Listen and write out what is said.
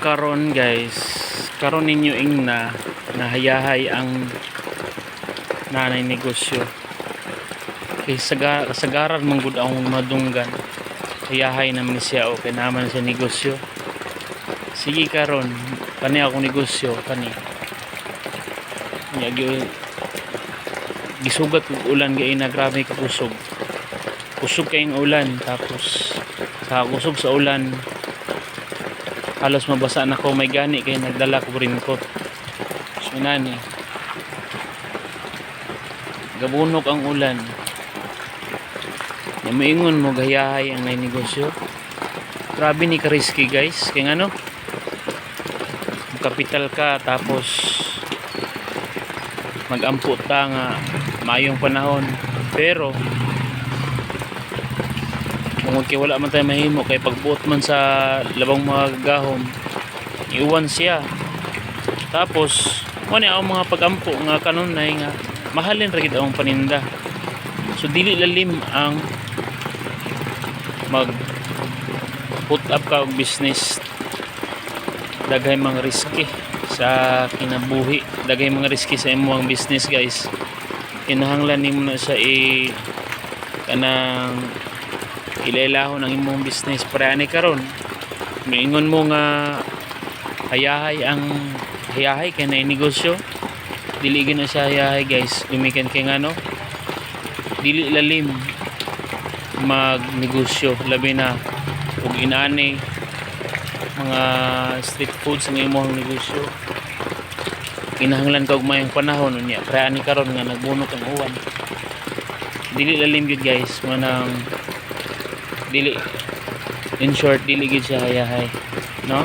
Karon guys, karon ninyo ing na nahayahay ang nanay negosyo kay kasagaran man gud ang madunggan hayahay naman siya o kay naman sa negosyo. Sige karon kani akong negosyo kani gisugat og ulan gay na grabe ka kusog kayong ulan, tapos sa kusog sa ulan halos mabasa na ko, may gani kay nagdala ko raincoat. So nani gabunok ang ulan na maingon mo gayahay ang negosyo. Grabe ni ka risky guys, kay ano kapital ka tapos mag-ampot ta nga mayong panahon, pero kung kay wala man tayo mahimo kay pagbuot man sa labang mga gahom iwan siya, tapos wala ang mga pagampo nga kanunay nga mahalin ra gid ang paninda. So dili lalim ang mag put up ka og business, daghay mga riski sa kinabuhi, daghay mga riski sa imong business guys. Kinahanglan nimo na sa kanang ilailahon ang imong business para ani karon maingon mo nga hayahay kay na negosyo, dili gina siya hayahay guys. Gumikan kay ngano dili lalim mag negosyo, labi na ug inaani mga street foods ang imong negosyo. Kinahanglan ka og mayong panahon unya para ani karon nga nagbunot ang uwan, dili lalim gyud guys. Manang dili, in short, dili gid siya hayahay, no?